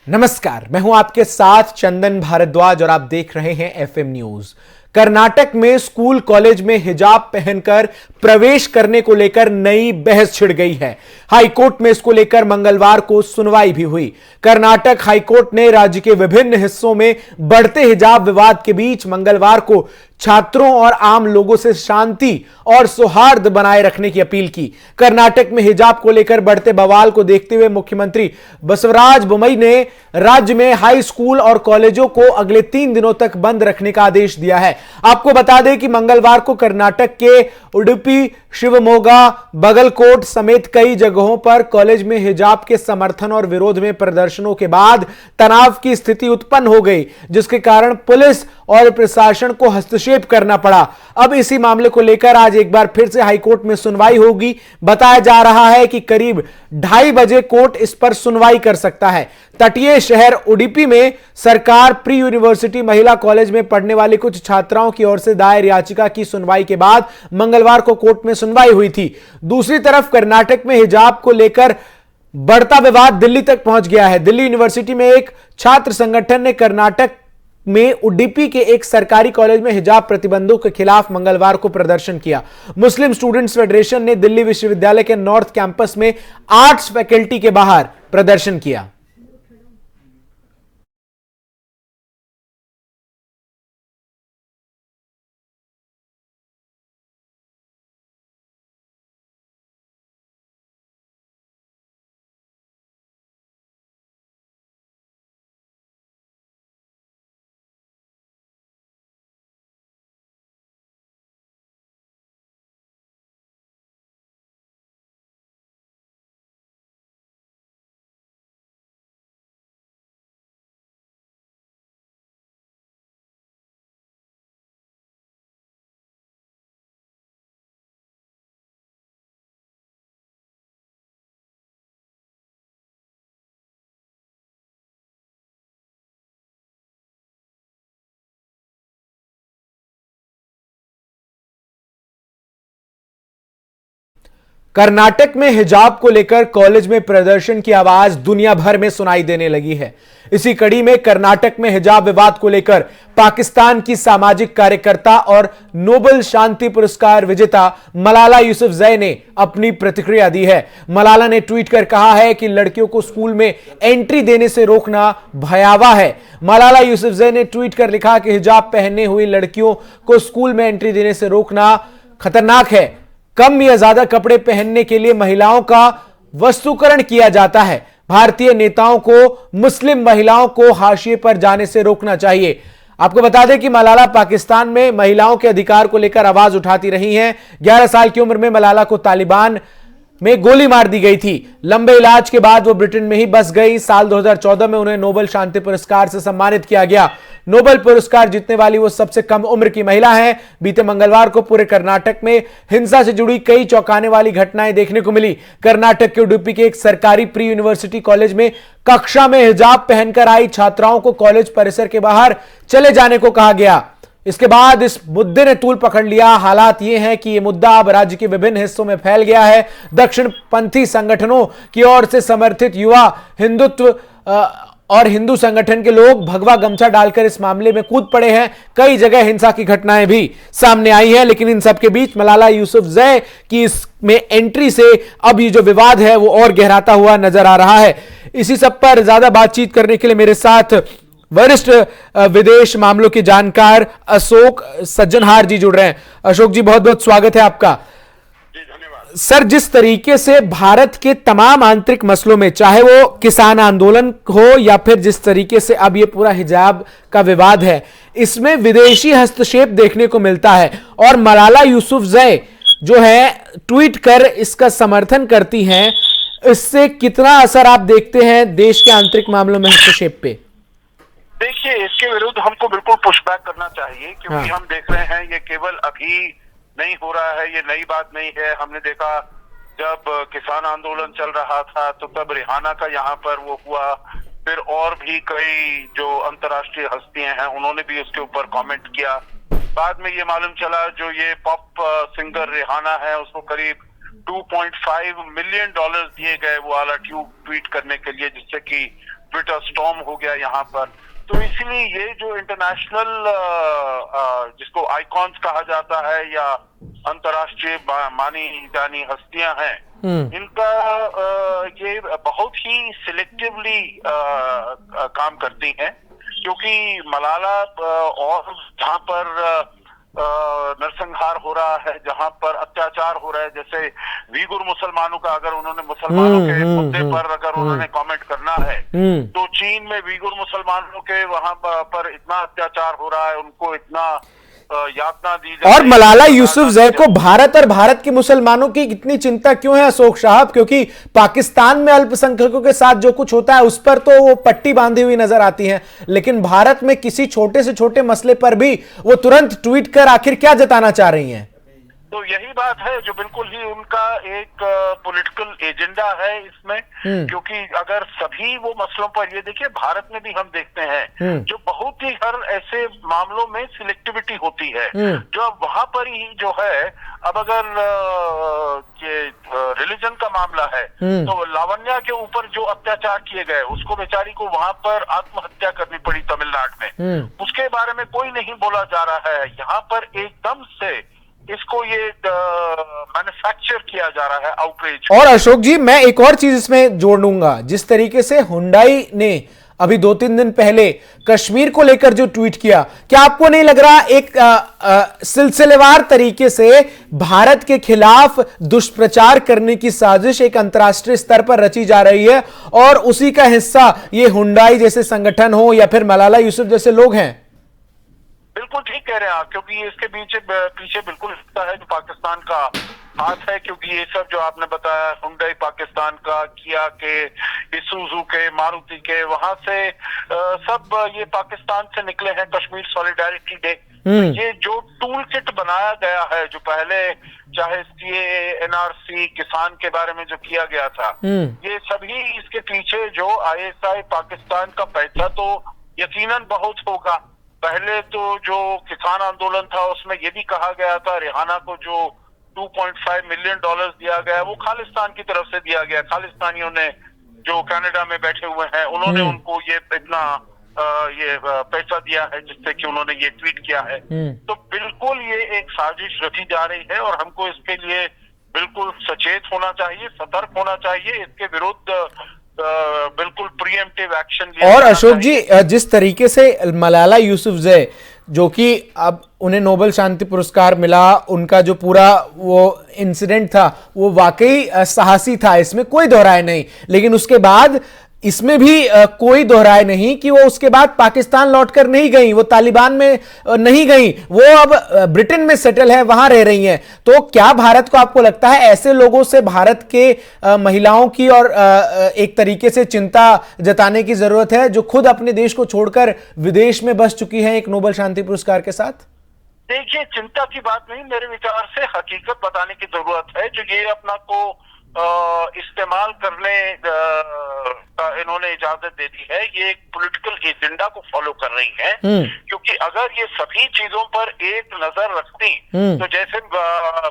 नमस्कार, मैं हूं आपके साथ चंदन भारद्वाज और आप देख रहे हैं एफएम न्यूज। कर्नाटक में स्कूल कॉलेज में हिजाब पहनकर प्रवेश करने को लेकर नई बहस छिड़ गई है। हाईकोर्ट में इसको लेकर मंगलवार को सुनवाई भी हुई। कर्नाटक हाईकोर्ट ने राज्य के विभिन्न हिस्सों में बढ़ते हिजाब विवाद के बीच मंगलवार को छात्रों और आम लोगों से शांति और सौहार्द बनाए रखने की अपील की। कर्नाटक में हिजाब को लेकर बढ़ते बवाल को देखते हुए मुख्यमंत्री बसवराज बोम्मई ने राज्य में हाई स्कूल और कॉलेजों को अगले 3 दिनों तक बंद रखने का आदेश दिया है। आपको बता दें कि मंगलवार को कर्नाटक के उडुपी, शिवमोगा, बगलकोट समेत कई जगहों पर कॉलेज में हिजाब के समर्थन और विरोध में प्रदर्शनों के बाद तनाव की स्थिति उत्पन्न हो गई, जिसके कारण पुलिस और प्रशासन को हस्तक्षेप करना पड़ा। अब इसी मामले को लेकर आज एक बार फिर से हाईकोर्ट में सुनवाई होगी। बताया जा रहा है कि करीब 2:30 बजे कोर्ट इस पर सुनवाई कर सकता है। तटीय शहर उडुपी में सरकार प्री यूनिवर्सिटी महिला कॉलेज में पढ़ने वाली कुछ छात्राओं की ओर से दायर याचिका की सुनवाई के बाद मंगलवार को कोर्ट में सुनवाई हुई थी। दूसरी तरफ कर्नाटक में हिजाब को लेकर बढ़ता विवाद दिल्ली तक पहुंच गया है। दिल्ली यूनिवर्सिटी में एक छात्र संगठन ने कर्नाटक में उडुपी के एक सरकारी कॉलेज में हिजाब प्रतिबंधों के खिलाफ मंगलवार को प्रदर्शन किया। मुस्लिम स्टूडेंट्स फेडरेशन ने दिल्ली विश्वविद्यालय के नॉर्थ कैंपस में आर्ट्स फैकल्टी के बाहर प्रदर्शन किया। कर्नाटक में हिजाब को लेकर कॉलेज में प्रदर्शन की आवाज दुनिया भर में सुनाई देने लगी है। इसी कड़ी में कर्नाटक में हिजाब विवाद को लेकर पाकिस्तान की सामाजिक कार्यकर्ता और नोबेल शांति पुरस्कार विजेता मलाला यूसुफजई ने अपनी प्रतिक्रिया दी है। मलाला ने ट्वीट कर कहा है कि लड़कियों को स्कूल में एंट्री देने से रोकना भयावह है। मलाला यूसुफजई ने ट्वीट कर लिखा कि हिजाब पहने हुई लड़कियों को स्कूल में एंट्री देने से रोकना खतरनाक है। कम या ज्यादा कपड़े पहनने के लिए महिलाओं का वस्तुकरण किया जाता है। भारतीय नेताओं को मुस्लिम महिलाओं को हाशिए पर जाने से रोकना चाहिए। आपको बता दें कि मलाला पाकिस्तान में महिलाओं के अधिकार को लेकर आवाज उठाती रही हैं। 11 साल की उम्र में मलाला को तालिबान में गोली मार दी गई थी। लंबे इलाज के बाद वो ब्रिटेन में ही बस गई। साल 2014 में उन्हें नोबेल शांति पुरस्कार से सम्मानित किया गया। नोबेल पुरस्कार जीतने वाली वो सबसे कम उम्र की महिला हैं। बीते मंगलवार को पूरे कर्नाटक में हिंसा से जुड़ी कई चौंकाने वाली घटनाएं देखने को मिली। कर्नाटक के उडुपी के एक सरकारी प्री यूनिवर्सिटी कॉलेज में कक्षा में हिजाब पहनकर आई छात्राओं को कॉलेज परिसर के बाहर चले जाने को कहा गया। इसके बाद इस मुद्दे ने तूल पकड़ लिया। हालात ये हैं कि ये मुद्दा अब राज्य के विभिन्न हिस्सों में फैल गया है। दक्षिणपंथी संगठनों की ओर से समर्थित युवा हिंदुत्व और हिंदू संगठन के लोग भगवा गमछा डालकर इस मामले में कूद पड़े हैं। कई जगह हिंसा की घटनाएं भी सामने आई हैं, लेकिन इन सबके बीच मलाला यूसुफजई की इसमें एंट्री से अब ये जो विवाद है वो और गहराता हुआ नजर आ रहा है। इसी सब पर ज्यादा बातचीत करने के लिए मेरे साथ वरिष्ठ विदेश मामलों के जानकार अशोक सज्जनहार जी जुड़ रहे हैं। अशोक जी, बहुत बहुत स्वागत है आपका। जी धन्यवाद। सर, जिस तरीके से भारत के तमाम आंतरिक मसलों में, चाहे वो किसान आंदोलन हो या फिर जिस तरीके से अब ये पूरा हिजाब का विवाद है, इसमें विदेशी हस्तक्षेप देखने को मिलता है और मलाला यूसुफजई जो है ट्वीट कर इसका समर्थन करती हैं। इससे कितना असर आप देखते हैं देश के आंतरिक मामलों में हस्तक्षेप पे? देखिए, इसके विरुद्ध हमको बिल्कुल पुशबैक करना चाहिए, क्योंकि हम देख रहे हैं ये केवल अभी नहीं हो रहा है, ये नई बात नहीं है। हमने देखा जब किसान आंदोलन चल रहा था तो तब रिहाना का यहाँ पर वो हुआ, फिर और भी कई जो अंतर्राष्ट्रीय हस्तियां हैं उन्होंने भी उसके ऊपर कमेंट किया। बाद में ये मालूम चला जो ये पॉप सिंगर रिहाना है उसको करीब $2.5 मिलियन दिए गए वो वाला ट्वीट करने के लिए, जिससे कि ट्विटर स्टॉर्म हो गया यहाँ पर। तो इसलिए ये जो इंटरनेशनल जिसको आइकॉन्स कहा जाता है या अंतर्राष्ट्रीय मानी जानी हस्तियां हैं, इनका ये बहुत ही सिलेक्टिवली काम करती हैं, क्योंकि मलाला और जहाँ पर नरसंहार हो रहा है, जहां पर अत्याचार हो रहा है, जैसे वीगुर मुसलमानों का अगर उन्होंने मुसलमानों के मुद्दे पर अगर उन्होंने कमेंट करना है, तो चीन में वीगुर मुसलमानों के वहां पर इतना अत्याचार हो रहा है, उनको इतना यातना दी जाती है। और मलाला यूसुफजई को भारत और भारत के मुसलमानों की इतनी चिंता क्यों है अशोक साहब? क्योंकि पाकिस्तान में अल्पसंख्यकों के साथ जो कुछ होता है उस पर तो वो पट्टी बांधी हुई नजर आती है, लेकिन भारत में किसी छोटे से छोटे मसले पर भी वो तुरंत ट्वीट कर आखिर क्या जताना चाह रही हैं? तो यही बात है जो बिल्कुल ही उनका एक पॉलिटिकल एजेंडा है इसमें, क्योंकि अगर सभी वो मसलों पर, ये देखिए भारत में भी हम देखते हैं जो बहुत ही हर ऐसे मामलों में सिलेक्टिविटी होती है, जो अब वहां पर ही जो है, अब अगर ये रिलीजन का मामला है तो लावण्या के ऊपर जो अत्याचार किए गए, उसको बेचारी को वहां पर आत्महत्या करनी पड़ी तमिलनाडु में, उसके बारे में कोई नहीं बोला जा रहा है। यहाँ पर एकदम से इसको ये मैन्युफैक्चर किया जा रहा है आउटरीच। और अशोक जी, मैं एक और चीज इसमें जोड़ लूंगा, जिस तरीके से हुंडई ने अभी 2-3 दिन पहले कश्मीर को लेकर जो ट्वीट किया, क्या आपको नहीं लग रहा एक सिलसिलेवार तरीके से भारत के खिलाफ दुष्प्रचार करने की साजिश एक अंतर्राष्ट्रीय स्तर पर रची जा रही है और उसी का हिस्सा ये हुंडई जैसे संगठन हो या फिर मलाला यूसुफ जैसे लोग हैं? बिल्कुल ठीक कह रहे हैं आप, क्योंकि इसके पीछे बिल्कुल हिस्सा है जो पाकिस्तान का हाथ है, क्योंकि ये सब जो आपने बताया, हुंडई पाकिस्तान का, किया के, इसुजू के, मारुति के, वहां से सब ये पाकिस्तान से निकले हैं। कश्मीर सॉलिडारिटी डे, ये जो टूल किट बनाया गया है, जो पहले चाहे सीएए, एनआरसी, किसान के बारे में जो किया गया था, ये सभी इसके पीछे जो आईएसआई पाकिस्तान का पैसा तो यकीनन बहुत होगा। पहले तो जो किसान आंदोलन था उसमें ये भी कहा गया था, रिहाना को जो $2.5 मिलियन दिया गया, वो खालिस्तान की तरफ से दिया गया। खालिस्तानियों ने जो कनाडा में बैठे हुए हैं, उन्होंने उनको ये इतना ये पैसा दिया है जिससे कि उन्होंने ये ट्वीट किया है। तो बिल्कुल ये एक साजिश रची जा रही है और हमको इसके लिए बिल्कुल सचेत होना चाहिए, सतर्क होना चाहिए, इसके विरुद्ध बिल्कुल प्रीएम्प्टिव एक्शन लिया। और अशोक जी, जिस तरीके से मलाला यूसुफजई, जो कि अब उन्हें नोबेल शांति पुरस्कार मिला, उनका जो पूरा वो इंसिडेंट था वो वाकई साहसी था, इसमें कोई दोहराए नहीं, लेकिन उसके बाद इसमें भी कोई दोहराए नहीं कि वो उसके बाद पाकिस्तान लौटकर नहीं गई, वो तालिबान में नहीं गई, वो अब ब्रिटेन में सेटल है, वहां रह रही हैं। तो क्या भारत को, आपको लगता है ऐसे लोगों से भारत के महिलाओं की और एक तरीके से चिंता जताने की जरूरत है जो खुद अपने देश को छोड़कर विदेश में बस चुकी है एक नोबेल शांति पुरस्कार के साथ? देखिए, चिंता की बात नहीं, मेरे विचार से हकीकत बताने की जरूरत है। जो ये अपना को इस्तेमाल करने का इन्होंने इजाजत दे दी है, ये एक पॉलिटिकल एजेंडा को फॉलो कर रही है। क्योंकि अगर ये सभी चीजों पर एक नजर रखती, तो जैसे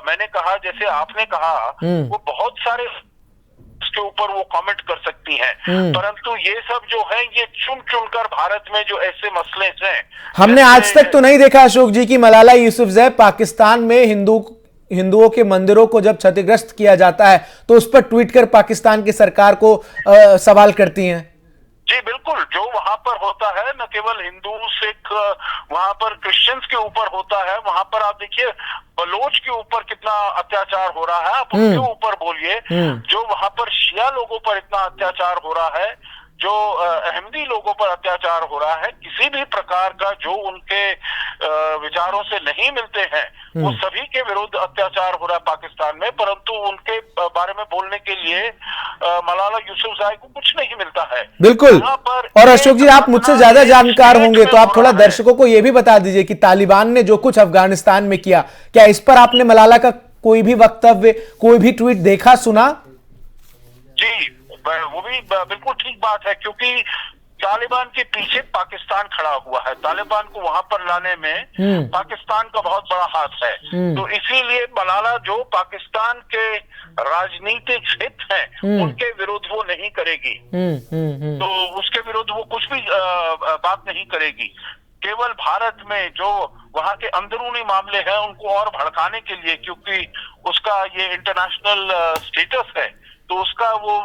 मैंने कहा, जैसे आपने कहा, वो बहुत सारे उसके ऊपर वो कमेंट कर सकती हैं, परंतु ये सब जो है ये चुन चुनकर भारत में जो ऐसे मसले हैं, हमने आज तक तो नहीं देखा अशोक जी की मलाला यूसुफजई पाकिस्तान में हिंदुओं के मंदिरों को जब क्षतिग्रस्त किया जाता है तो उस पर ट्वीट कर पाकिस्तान की सरकार को सवाल करती हैं। जी बिल्कुल, जो वहां पर होता है, न केवल हिंदू सिख, वहां पर क्रिश्चियंस के ऊपर होता है, वहां पर आप देखिए बलोच के ऊपर कितना अत्याचार हो रहा है, आप उनके ऊपर बोलिए। जो वहां पर शिया लोगों पर इतना अत्याचार हो रहा है, जो अहमदी लोगों पर अत्याचार हो रहा है, किसी भी प्रकार का जो उनके विचारों से नहीं मिलते हैं, वो सभी के विरुद्ध अत्याचार हो रहा है पाकिस्तान में, परंतु उनके बारे में बोलने के लिए मलाला यूसुफजई को कुछ नहीं मिलता है। बिल्कुल। और अशोक जी, आप मुझसे ज्यादा जानकार होंगे, तो आप थोड़ा दर्शकों को यह भी बता दीजिए कि तालिबान ने जो कुछ अफगानिस्तान में किया, क्या इस पर आपने मलाला का कोई भी वक्तव्य, कोई भी ट्वीट देखा, सुना? जी, वो भी बिल्कुल ठीक बात है, क्योंकि तालिबान के पीछे पाकिस्तान खड़ा हुआ है। तालिबान को वहां पर लाने में पाकिस्तान का बहुत बड़ा हाथ है। तो इसीलिए मलाला जो पाकिस्तान के राजनीतिक हित हैं उनके विरुद्ध वो नहीं करेगी। तो उसके विरुद्ध वो कुछ भी बात नहीं करेगी। केवल भारत में जो वहां के अंदरूनी मामले हैं उनको और भड़काने के लिए, क्योंकि उसका ये इंटरनेशनल स्टेटस है, तो उसका वो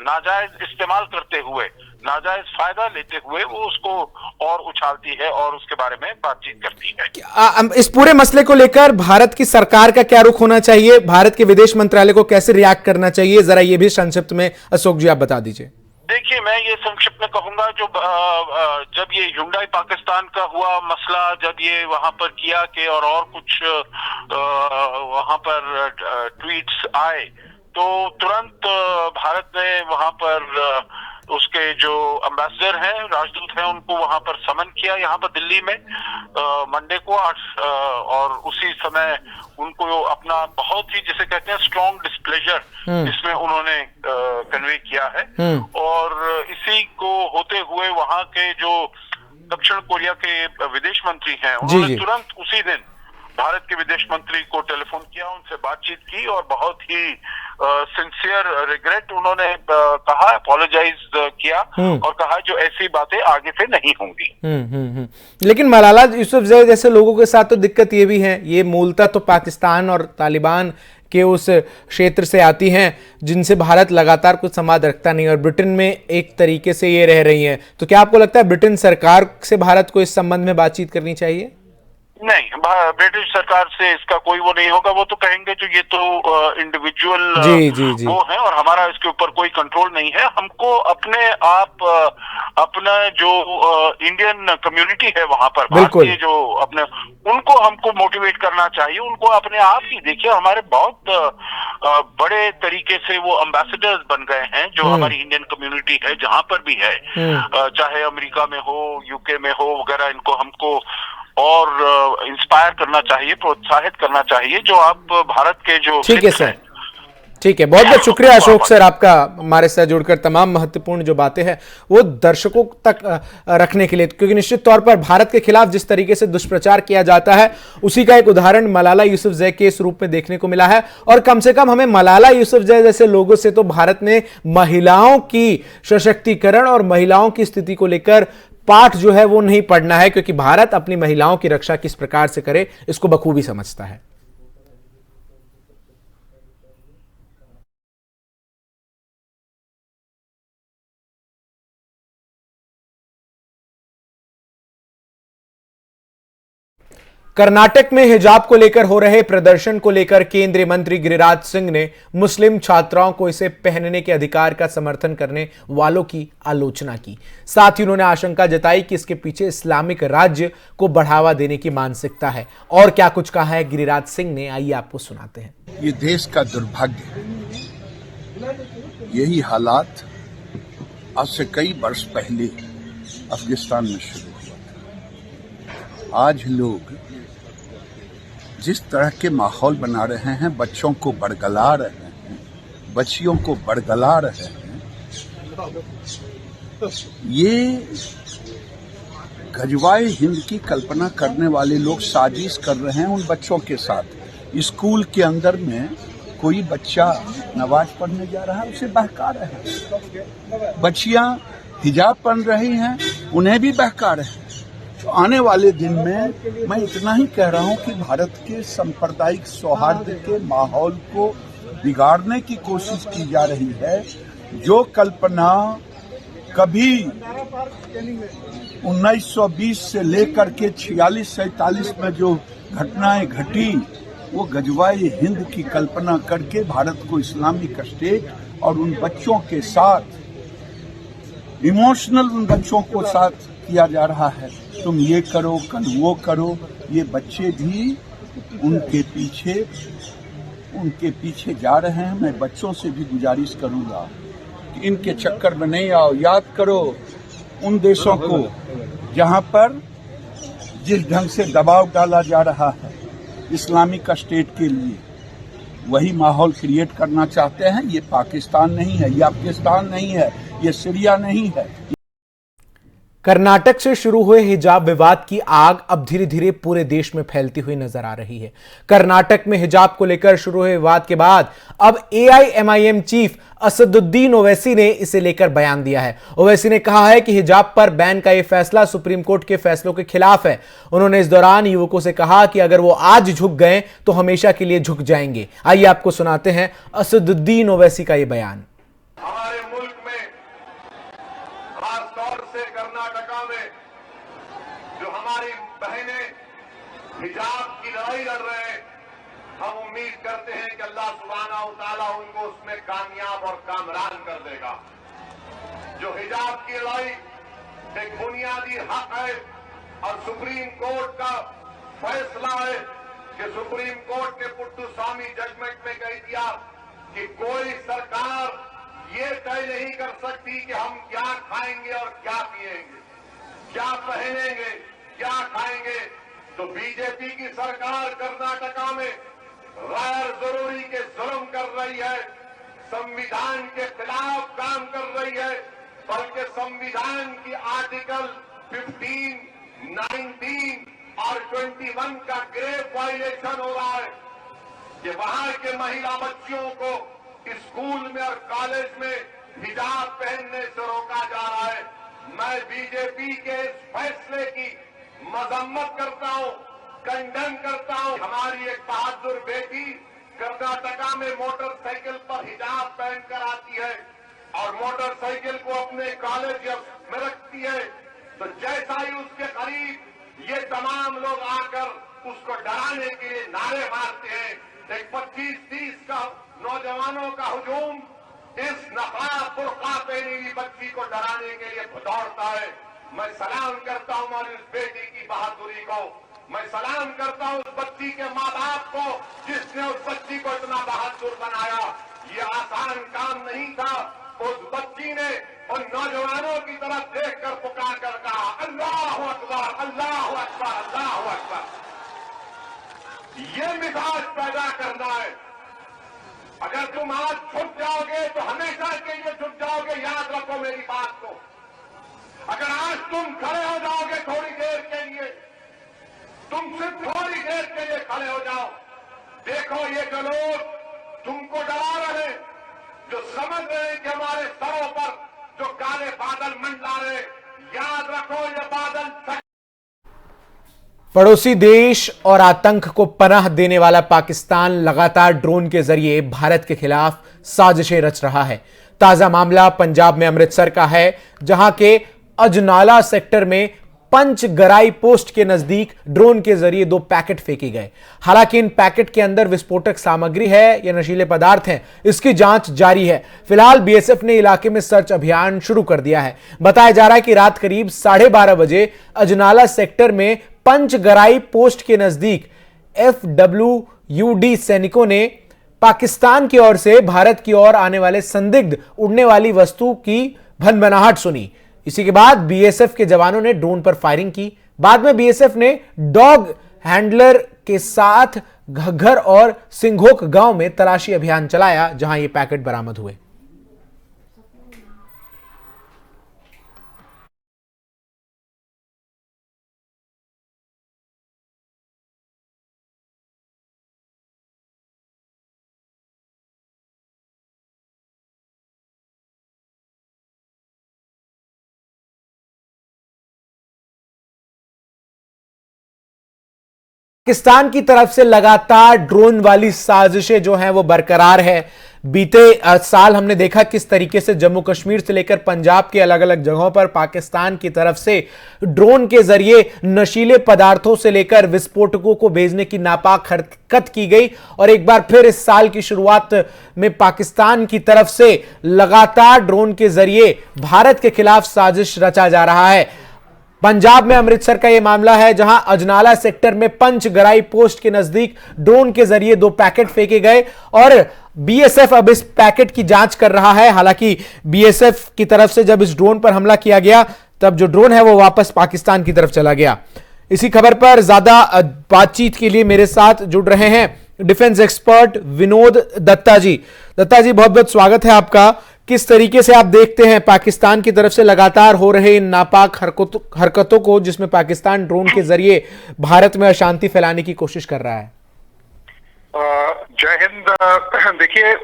नाजायज इस्तेमाल करते हुए, नाजायज फायदा लेते हुए वो उसको और उछालती है और उसके बारे में बातचीत करती है। इस पूरे मसले को लेकर भारत की सरकार का क्या रुख होना चाहिए? भारत के विदेश मंत्रालय को कैसे रिएक्ट करना चाहिए? जरा ये भी संक्षिप्त में अशोक जी आप बता दीजिए। देखिए, मैं ये संक्षिप्त में कहूंगा, जो जब ये हुंडई पाकिस्तान का हुआ मसला, जब ये वहां पर किया कि और कुछ वहां पर ट्वीट्स आए, तो तुरंत भारत ने वहां पर उसके जो एम्बेसडर हैं, राजदूत हैं, उनको वहां पर समन किया यहाँ पर दिल्ली में मंडे को, और उसी समय उनको अपना बहुत ही, जिसे कहते हैं, स्ट्रॉन्ग डिस्प्लेजर इसमें उन्होंने कन्वे किया है। और इसी को होते हुए वहां के जो दक्षिण कोरिया के विदेश मंत्री हैं, उन्होंने तुरंत उसी दिन भारत के विदेश मंत्री को टेलीफोन किया, उनसे बातचीत की और बहुत ही सिंसियर रिग्रेट उन्होंने कहा, अपोलोजाइज किया और कहा जो ऐसी बातें आगे से नहीं होंगी। लेकिन मलाला यूसुफजई जैसे लोगों के साथ तो दिक्कत ये भी है, ये मूलतः तो पाकिस्तान और तालिबान के उस क्षेत्र से आती हैं जिनसे भारत लगातार कुछ संवाद रखता नहीं, और ब्रिटेन में एक तरीके से ये रह रही हैं। तो क्या आपको लगता है ब्रिटेन सरकार से भारत को इस संबंध में बातचीत करनी चाहिए? नहीं, ब्रिटिश सरकार से इसका कोई वो नहीं होगा। वो तो कहेंगे जो ये तो इंडिविजुअल वो है और हमारा इसके ऊपर कोई कंट्रोल नहीं है। हमको अपने आप अपना जो इंडियन कम्युनिटी है वहां पर, भारतीय जो अपने, उनको हमको मोटिवेट करना चाहिए। उनको अपने आप ही, देखिए, हमारे बहुत बड़े तरीके से वो एम्बेसडर्स बन गए हैं जो हमारी इंडियन कम्युनिटी है जहां पर भी है, चाहे अमेरिका में हो, यूके में हो वगैरह। इनको हमको और इंस्पायर करना चाहिए, प्रोत्साहित करना चाहिए, जो आप भारत के जो। ठीक है सर, ठीक है, बहुत बहुत शुक्रिया अशोक सर आपका हमारे साथ जुड़कर तमाम महत्वपूर्ण जो बातें हैं वो दर्शकों तक रखने के लिए, क्योंकि निश्चित तौर पर भारत के खिलाफ जिस तरीके से दुष्प्रचार किया जाता है उसी का एक उदाहरण मलाला यूसुफजई के इस रूप में देखने को मिला है। और कम से कम हमें मलाला यूसुफजई जैसे लोगों से तो भारत ने महिलाओं की सशक्तिकरण और महिलाओं की स्थिति को लेकर पाठ जो है वो नहीं पढ़ना है, क्योंकि भारत अपनी महिलाओं की रक्षा किस प्रकार से करे इसको बखूबी समझता है। कर्नाटक में हिजाब को लेकर हो रहे प्रदर्शन को लेकर केंद्रीय मंत्री गिरिराज सिंह ने मुस्लिम छात्राओं को इसे पहनने के अधिकार का समर्थन करने वालों की आलोचना की। साथ ही उन्होंने आशंका जताई कि इसके पीछे इस्लामिक राज्य को बढ़ावा देने की मानसिकता है। और क्या कुछ कहा है गिरिराज सिंह ने, आइए आपको सुनाते हैं। ये देश का दुर्भाग्य, यही हालात आज से कई वर्ष पहले अफगानिस्तान में शुरू हुआ था। आज लोग जिस तरह के माहौल बना रहे हैं, बच्चों को बरगला रहे हैं, बच्चियों को बरगला रहे हैं, ये गजवाए हिंद की कल्पना करने वाले लोग साजिश कर रहे हैं उन बच्चों के साथ। स्कूल के अंदर में कोई बच्चा नमाज पढ़ने जा रहा है, उसे बहका रहे हैं। बच्चियां हिजाब पहन रही हैं, उन्हें भी बहका रहे हैं। तो आने वाले दिन में मैं इतना ही कह रहा हूं कि भारत के सांप्रदायिक सौहार्द के माहौल को बिगाड़ने की कोशिश की जा रही है। जो कल्पना कभी 1920 से लेकर के 46-47 में जो घटनाएं घटी, वो गजवाए हिंद की कल्पना करके भारत को इस्लामिक स्टेट और उन बच्चों के साथ इमोशनल, उन बच्चों को साथ किया जा रहा है। तुम ये करो, कल वो करो। ये बच्चे भी उनके पीछे जा रहे हैं। मैं बच्चों से भी गुजारिश करूंगा कि इनके चक्कर में नहीं आओ। याद करो उन देशों को जहां पर जिस ढंग से दबाव डाला जा रहा है इस्लामिक स्टेट के लिए, वही माहौल क्रिएट करना चाहते हैं। ये पाकिस्तान नहीं है, ये अफगानिस्तान नहीं है, ये सीरिया नहीं है। कर्नाटक से शुरू हुए हिजाब विवाद की आग अब धीरे धीरे पूरे देश में फैलती हुई नजर आ रही है। कर्नाटक में हिजाब को लेकर शुरू हुए विवाद के बाद अब AIMIM चीफ असदुद्दीन ओवैसी ने इसे लेकर बयान दिया है। ओवैसी ने कहा है कि हिजाब पर बैन का यह फैसला सुप्रीम कोर्ट के फैसलों के खिलाफ है। उन्होंने इस दौरान युवकों से कहा कि अगर वो आज झुक गए तो हमेशा के लिए झुक जाएंगे। आइए आपको सुनाते हैं असदुद्दीन ओवैसी का यह बयान। हमारे मुल्क में खास तौर से कर्नाटका में जो हमारी बहनें हिजाब की लड़ाई लड़ रहे हैं, हम उम्मीद करते हैं कि अल्लाह सुब्हानहू व तआला उनको उसमें कामयाब और कामरान कर देगा। जो हिजाब की लड़ाई एक बुनियादी हक है और सुप्रीम कोर्ट का फैसला है कि सुप्रीम कोर्ट ने पुट्टुस्वामी जजमेंट में कह दिया कि कोई सरकार ये तय नहीं कर सकती कि हम क्या खाएंगे और क्या पिएंगे, क्या पहनेंगे, क्या खाएंगे। तो बीजेपी की सरकार कर्नाटका में गैर जरूरी के जुल्म कर रही है, संविधान के खिलाफ काम कर रही है, बल्कि संविधान की आर्टिकल 15, 19 और 21 का ग्रेव वायलेशन हो रहा है कि वहां के महिला बच्चियों को स्कूल में और कॉलेज में हिजाब पहनने से रोका जा रहा है। मैं बीजेपी के इस फैसले की मजम्मत करता हूं, कंडन करता हूं। हमारी एक बहादुर बेटी कर्नाटका में मोटरसाइकिल पर हिजाब पहनकर आती है और मोटरसाइकिल को अपने कॉलेज में रखती है, तो जैसा ही उसके करीब ये तमाम लोग आकर उसको डराने के लिए नारे मारते हैं, एक 25-30 का नौजवानों का हुजूम इस नकाब बुर्का पहनी हुई बच्ची को डराने के लिए दौड़ता है। मैं सलाम करता हूं हमारी उस बेटी की बहादुरी को, मैं सलाम करता हूं उस बच्ची के माँ बाप को जिसने उस बच्ची को इतना बहादुर बनाया। ये आसान काम नहीं था। उस बच्ची ने उन नौजवानों की तरफ देखकर पुकार कर कहा, अल्लाहु अकबर, अल्लाहु अकबर, अल्लाहु अकबर। ये मिजाज पैदा करना है। अगर तुम आज छुप जाओगे तो हमेशा के लिए छुप जाओगे, याद रखो मेरी बात को। अगर आज तुम खड़े हो जाओगे थोड़ी देर के लिए, तुम सिर्फ थोड़ी देर के लिए खड़े हो जाओ, देखो ये जो लोग तुमको डरा रहे, जो समझ रहे हैं कि हमारे सरों पर जो काले बादल मंडरा रहे, याद रखो ये बादल पड़ोसी देश और आतंक को पनाह देने वाला पाकिस्तान लगातार ड्रोन के जरिए भारत के खिलाफ साजिशें रच रहा है। ताजा मामला पंजाब में अमृतसर का है, जहां के अजनाला सेक्टर में पंचगराई पोस्ट के नजदीक ड्रोन के जरिए 2 पैकेट फेंके गए। हालांकि इन पैकेट के अंदर विस्फोटक सामग्री है या नशीले पदार्थ हैं, इसकी जांच जारी है। फिलहाल BSF ने इलाके में सर्च अभियान शुरू कर दिया है। बताया जा रहा है कि रात करीब 12:30 बजे अजनाला सेक्टर में पंचगराई पोस्ट के नजदीक FWUD सैनिकों ने पाकिस्तान की ओर से भारत की ओर आने वाले संदिग्ध उड़ने वाली वस्तु की भनभनाहट सुनी। इसी के बाद BSF के जवानों ने ड्रोन पर फायरिंग की। बाद में BSF ने डॉग हैंडलर के साथ घग्घर और सिंघोक गांव में तलाशी अभियान चलाया, जहां ये पैकेट बरामद हुए। पाकिस्तान की तरफ से लगातार ड्रोन वाली साजिशें जो हैं वो बरकरार है। बीते साल हमने देखा किस तरीके से जम्मू कश्मीर से लेकर पंजाब के अलग अलग जगहों पर पाकिस्तान की तरफ से ड्रोन के जरिए नशीले पदार्थों से लेकर विस्फोटकों को भेजने की नापाक हरकत की गई। और एक बार फिर इस साल की शुरुआत में पाकिस्तान की तरफ से लगातार ड्रोन के जरिए भारत के खिलाफ साजिश रचा जा रहा है। पंजाब में अमृतसर का यह मामला है, जहां अजनाला सेक्टर में पंचगराई पोस्ट के नजदीक ड्रोन के जरिए 2 पैकेट फेंके गए और BSF अब इस पैकेट की जांच कर रहा है। हालांकि BSF की तरफ से जब इस ड्रोन पर हमला किया गया तब जो ड्रोन है वो वापस पाकिस्तान की तरफ चला गया। इसी खबर पर ज्यादा बातचीत के लिए मेरे साथ जुड़ रहे हैं डिफेंस एक्सपर्ट विनोद दत्ता जी। दत्ता जी, बहुत बहुत स्वागत है आपका। किस तरीके से आप देखते हैं पाकिस्तान की तरफ से लगातार हो रहे इन नापाक हरकतों को, जिसमें पाकिस्तान ड्रोन के जरिए भारत में अशांति फैलाने की कोशिश कर रहा है? जय हिंद। देखिए,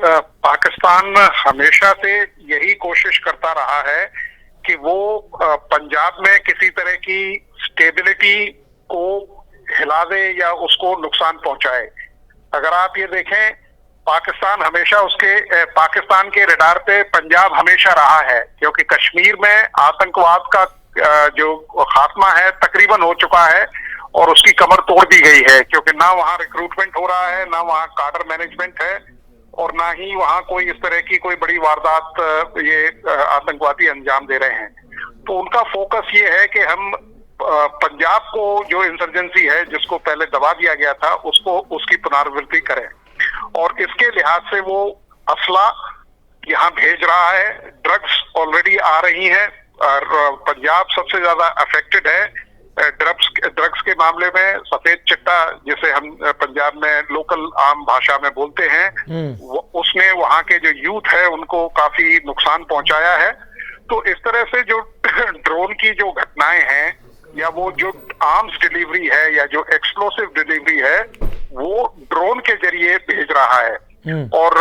पाकिस्तान हमेशा से यही कोशिश करता रहा है कि वो पंजाब में किसी तरह की स्टेबिलिटी को हिला दे या उसको नुकसान पहुंचाए। अगर आप ये देखें, पाकिस्तान के रडार पे पंजाब हमेशा रहा है, क्योंकि कश्मीर में आतंकवाद का जो खात्मा है तकरीबन हो चुका है और उसकी कमर तोड़ दी गई है, क्योंकि ना वहाँ रिक्रूटमेंट हो रहा है, ना वहाँ कार्डर मैनेजमेंट है और ना ही वहाँ कोई इस तरह की कोई बड़ी वारदात ये आतंकवादी अंजाम दे रहे हैं। तो उनका फोकस ये है कि हम पंजाब को जो इंसर्जेंसी है जिसको पहले दबा दिया गया था उसकी पुनरावृत्ति करें, और इसके लिहाज से वो असला यहाँ भेज रहा है। ड्रग्स ऑलरेडी आ रही हैं और पंजाब सबसे ज्यादा अफेक्टेड है ड्रग्स के मामले में। सफेद चिट्टा जिसे हम पंजाब में लोकल आम भाषा में बोलते हैं, उसने वहाँ के जो यूथ है उनको काफी नुकसान पहुंचाया है। तो इस तरह से जो ड्रोन की जो घटनाएं हैं या वो जो आर्म्स डिलीवरी है या जो एक्सप्लोसिव डिलीवरी है वो ड्रोन के जरिए भेज रहा है। और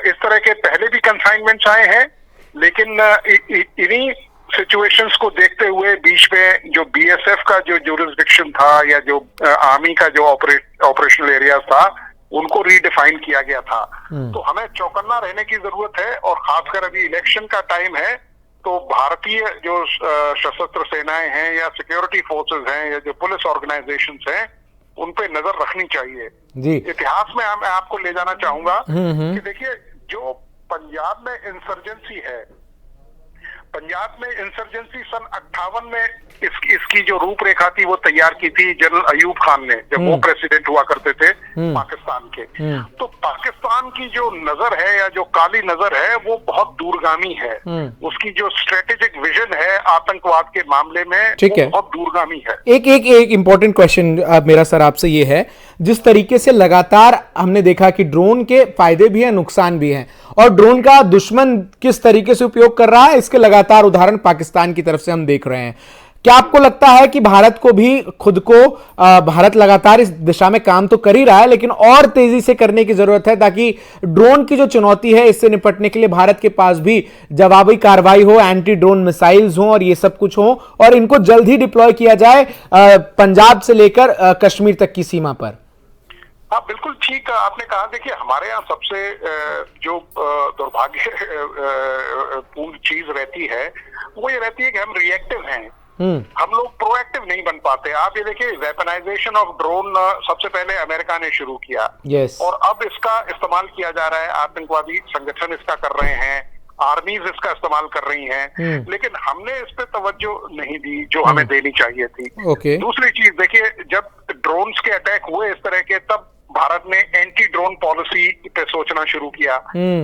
इस तरह के पहले भी कंसाइनमेंट्स आए हैं, लेकिन इन्हीं सिचुएशंस को देखते हुए बीच में जो बीएसएफ का जो जुरिस्डिक्शन था या जो आर्मी का जो ऑपरेशनल एरिया था उनको रीडिफाइन किया गया था। तो हमें चौकन्ना रहने की जरूरत है, और खासकर अभी इलेक्शन का टाइम है तो भारतीय जो सशस्त्र सेनाएं हैं या सिक्योरिटी फोर्सेस हैं या जो पुलिस ऑर्गेनाइजेशंस हैं उन पे नजर रखनी चाहिए जी। इतिहास में मैं आपको ले जाना चाहूंगा कि देखिए, जो पंजाब में इंसर्जेंसी है, पंजाब में इंसर्जेंसी सन 58 में इसकी जो रूपरेखा थी वो तैयार की थी जनरल अयूब खान ने, जब वो प्रेसिडेंट हुआ करते थे पाकिस्तान के। तो पाकिस्तान की जो नजर है या जो काली नजर है वो बहुत दूरगामी है। उसकी जो स्ट्रेटेजिक विजन है आतंकवाद के मामले में वो बहुत दूरगामी है। एक इंपॉर्टेंट क्वेश्चन मेरा सर आपसे ये है, जिस तरीके से लगातार हमने देखा कि ड्रोन के फायदे भी हैं नुकसान भी हैं, और ड्रोन का दुश्मन किस तरीके से उपयोग कर रहा है इसके लगातार उदाहरण पाकिस्तान की तरफ से हम देख रहे हैं। क्या आपको लगता है कि भारत को भी खुद को भारत लगातार इस दिशा में काम तो कर ही रहा है, लेकिन और तेजी से करने की जरूरत है ताकि ड्रोन की जो चुनौती है इससे निपटने के लिए भारत के पास भी जवाबी कार्रवाई हो, एंटी ड्रोन मिसाइल्स हो और ये सब कुछ हो, और इनको जल्द ही डिप्लॉय किया जाए पंजाब से लेकर कश्मीर तक की सीमा पर? हाँ, बिल्कुल ठीक आपने कहा। देखिए, हमारे यहाँ सबसे जो दुर्भाग्य पूर्ण चीज रहती है वो ये रहती है कि हम रिएक्टिव हैं, हम लोग प्रोएक्टिव नहीं बन पाते। आप ये देखिए, वेपनाइजेशन ऑफ ड्रोन सबसे पहले अमेरिका ने शुरू किया और अब इसका इस्तेमाल किया जा रहा है, आतंकवादी संगठन इसका कर रहे हैं, आर्मीज इसका इस्तेमाल कर रही हैं, लेकिन हमने इस पे तवज्जो नहीं दी जो हमें देनी चाहिए थी। दूसरी चीज देखिए, जब ड्रोन्स के अटैक हुए इस तरह के, तब भारत ने एंटी ड्रोन पॉलिसी पे सोचना शुरू किया,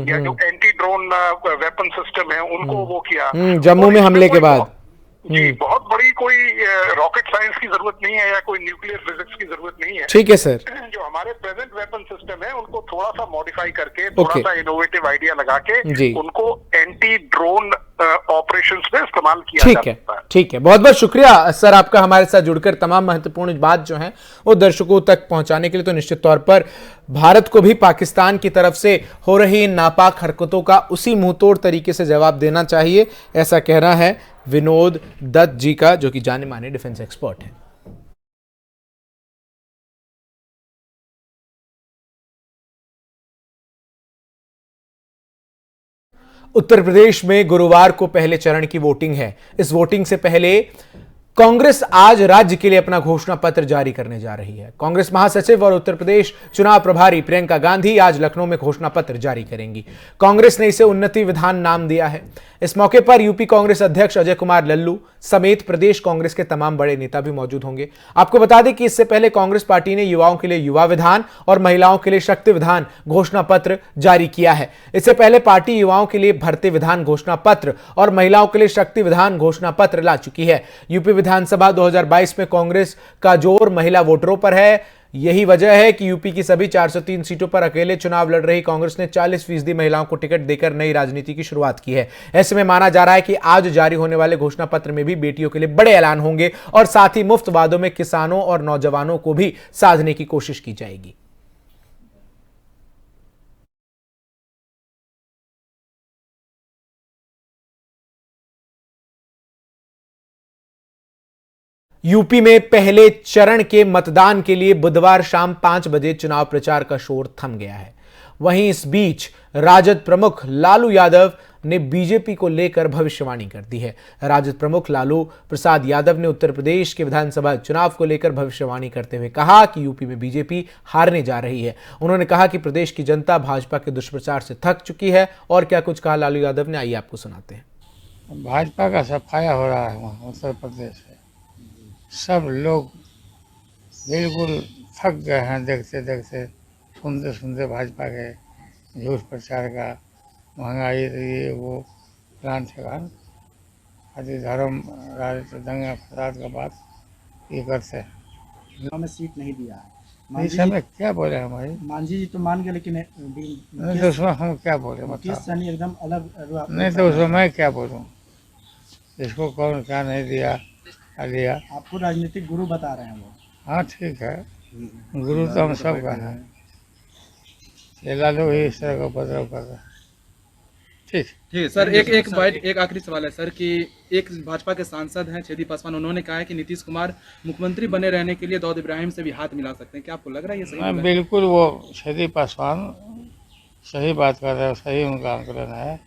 या जो एंटी ड्रोन वेपन सिस्टम है उनको वो किया। जम्मू में हमले के बाद जी, बहुत बड़ी कोई रॉकेट साइंस की जरूरत नहीं है या कोई न्यूक्लियर फिजिक्स की जरूरत नहीं है। ठीक है सर। जो हमारे प्रेजेंट वेपन सिस्टम है उनको थोड़ा सा मॉडिफाई करके, थोड़ा सा इनोवेटिव आइडिया लगा के उनको एंटी ड्रोन ऑपरेशंस में इस्तेमाल किया जा सकता है। ठीक है, बहुत बहुत शुक्रिया सर आपका हमारे साथ जुड़कर तमाम महत्वपूर्ण बात जो है वो दर्शकों तक पहुंचाने के लिए। तो निश्चित तौर पर भारत को भी पाकिस्तान की तरफ से हो रही नापाक हरकतों का उसी मुंहतोड़ तरीके से जवाब देना चाहिए, ऐसा कहना है विनोद दत्त जी का, जो कि जाने माने डिफेंस एक्सपर्ट हैं। उत्तर प्रदेश में गुरुवार को पहले चरण की वोटिंग है। इस वोटिंग से पहले कांग्रेस आज राज्य के लिए अपना घोषणा पत्र जारी करने जा रही है। कांग्रेस महासचिव और उत्तर प्रदेश चुनाव प्रभारी प्रियंका गांधी आज लखनऊ में घोषणा पत्र जारी करेंगी। कांग्रेस ने इसे उन्नति विधान नाम दिया है। इस मौके पर यूपी कांग्रेस अध्यक्ष अजय कुमार लल्लू समेत प्रदेश कांग्रेस के तमाम बड़े नेता भी मौजूद होंगे। आपको बता दें कि इससे पहले कांग्रेस पार्टी ने युवाओं के लिए युवा विधान और महिलाओं के लिए शक्ति विधान घोषणा पत्र जारी किया है। इससे पहले पार्टी युवाओं के लिए भर्ती विधान घोषणा पत्र और महिलाओं के लिए शक्ति विधान घोषणा पत्र ला चुकी है। यूपी विधानसभा 2022 में कांग्रेस का जोर महिला वोटरों पर है। यही वजह है कि यूपी की सभी 403 सीटों पर अकेले चुनाव लड़ रही कांग्रेस ने 40% महिलाओं को टिकट देकर नई राजनीति की शुरुआत की है। ऐसे में माना जा रहा है कि आज जारी होने वाले घोषणा पत्र में भी बेटियों के लिए बड़े ऐलान होंगे और साथ ही मुफ्त वादों में किसानों और नौजवानों को भी साधने की कोशिश की जाएगी। यूपी में पहले चरण के मतदान के लिए बुधवार शाम 5 बजे चुनाव प्रचार का शोर थम गया है। वहीं इस बीच राजद प्रमुख लालू यादव ने बीजेपी को लेकर भविष्यवाणी कर दी है। राजद प्रमुख लालू प्रसाद यादव ने उत्तर प्रदेश के विधानसभा चुनाव को लेकर भविष्यवाणी करते हुए कहा कि यूपी में बीजेपी हारने जा रही है। उन्होंने कहा कि प्रदेश की जनता भाजपा के दुष्प्रचार से थक चुकी है। और क्या कुछ कहा लालू यादव ने, आइए आपको सुनाते हैं। भाजपा का सफाया हो रहा है वहाँ उत्तर प्रदेश में। सब लोग बिल्कुल थक गए हैं देखते देखते, सुनते सुनते भाजपा के झूठ प्रचार का, महंगाई ये वो प्लान ठेकान, आदि धर्म राजनीति दंगा फसाद का बात ये करते हैं। हमें सीट नहीं दिया है। इस समय क्या बोले हमारी मांझी जी तो मान गए, लेकिन नहीं तो उसमें हम क्या बोले बताओ। एकदम अलग नहीं तो उसमें मैं क्या बोलूँ, इसको कौन क्या नहीं दिया दिया। आपको राजनीतिक गुरु बता रहे हैं वो। हाँ ठीक है, गुरु तो हम सब का है, चेला लोग ही इस तरह का उपद्रव कर रहे हैं। ठीक है सर। एक आखिरी सवाल है सर कि एक भाजपा के सांसद हैं छेदी पासवान, उन्होंने कहा है कि नीतीश कुमार मुख्यमंत्री बने रहने के लिए दाऊद इब्राहिम से भी हाथ मिला सकते हैं। क्या आपको लग रहा है ये सही? बिल्कुल, वो छेदी पासवान सही बात कर रहे हैं, सही उनका आंकलन है।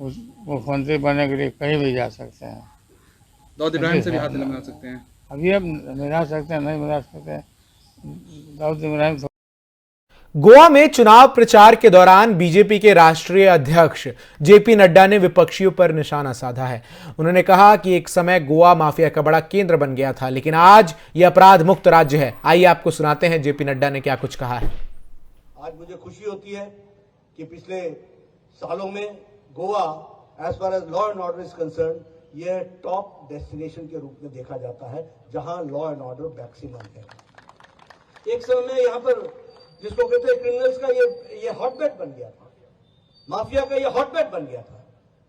मुख्यमंत्री बनने के लिए कहीं भी जा सकते हैं, दाऊद इब्राहिम से भी हाथ मिला सकते हैं। अभी अब मिला सकते हैं, नहीं मिला सकते हैं। दाऊद इब्राहिम गोवा में चुनाव प्रचार के दौरान बीजेपी के राष्ट्रीय अध्यक्ष जेपी नड्डा ने विपक्षियों पर निशाना साधा है। उन्होंने कहा कि एक समय गोवा माफिया का बड़ा केंद्र बन गया था, लेकिन आज यह अपराध मुक्त राज्य है। आइए आपको सुनाते हैं जेपी नड्डा ने क्या कुछ कहा है। आज मुझे खुशी होती है कि पिछले सालों में Goa as far as law and order is concern यह टॉप डेस्टिनेशन के रूप में देखा जाता है, जहां लॉ एंड ऑर्डर मैक्सिमम है। एक समय में यहाँ पर जिसको कहते हैं क्रिमिनल्स का ये हॉटबेड बन गया था, माफिया का ये हॉटबेड बन गया था।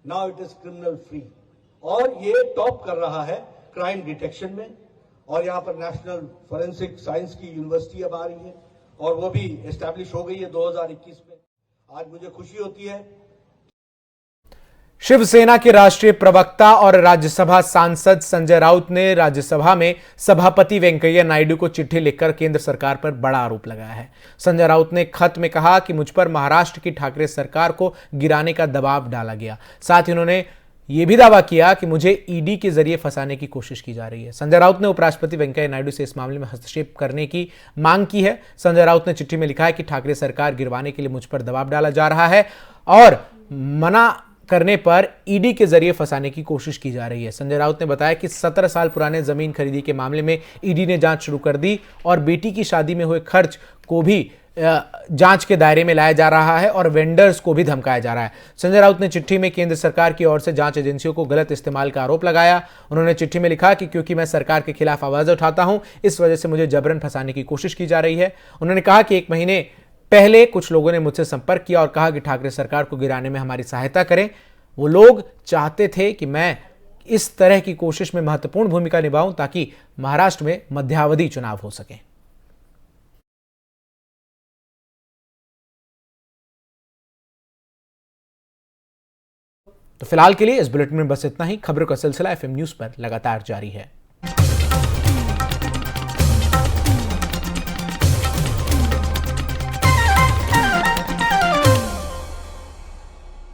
Now it is criminal free और ये टॉप कर रहा है क्राइम डिटेक्शन में। और यहाँ पर नेशनल फॉरेंसिक साइंस की यूनिवर्सिटी अब आ रही है और वो भी एस्टैब्लिश हो गई है 2021 में। आज मुझे खुशी होती है। शिवसेना के राष्ट्रीय प्रवक्ता और राज्यसभा सांसद संजय राउत ने राज्यसभा में सभापति वेंकैया नायडू को चिट्ठी लिखकर केंद्र सरकार पर बड़ा आरोप लगाया है। संजय राउत ने खत में कहा कि मुझ पर महाराष्ट्र की ठाकरे सरकार को गिराने का दबाव डाला गया। साथ ही उन्होंने यह भी दावा किया कि मुझे ईडी के जरिए फंसाने की कोशिश की जा रही है। संजय राउत ने उपराष्ट्रपति वेंकैया नायडू से इस मामले में हस्तक्षेप करने की मांग की है। संजय राउत ने चिट्ठी में लिखा है कि ठाकरे सरकार गिरवाने के लिए मुझ पर दबाव डाला जा रहा है और मना करने पर ईडी के जरिए फंसाने की कोशिश की जा रही है। संजय राउत ने बताया कि 17 साल पुराने जमीन खरीदी के मामले में ईडी ने जांच शुरू कर दी और बेटी की शादी में हुए खर्च को भी जांच के दायरे में लाया जा रहा है और वेंडर्स को भी धमकाया जा रहा है। संजय राउत ने चिट्ठी में केंद्र सरकार की ओर से जांच एजेंसियों को गलत इस्तेमाल का आरोप लगाया। उन्होंने चिट्ठी में लिखा कि क्योंकि मैं सरकार के खिलाफ आवाज उठाता हूं, इस वजह से मुझे जबरन फंसाने की कोशिश की जा रही है। उन्होंने कहा कि 1 महीने पहले कुछ लोगों ने मुझसे संपर्क किया और कहा कि ठाकरे सरकार को गिराने में हमारी सहायता करें। वो लोग चाहते थे कि मैं इस तरह की कोशिश में महत्वपूर्ण भूमिका निभाऊं ताकि महाराष्ट्र में मध्यावधि चुनाव हो सके। तो फिलहाल के लिए इस बुलेटिन में बस इतना ही। खबरों का सिलसिला एफएम न्यूज पर लगातार जारी है।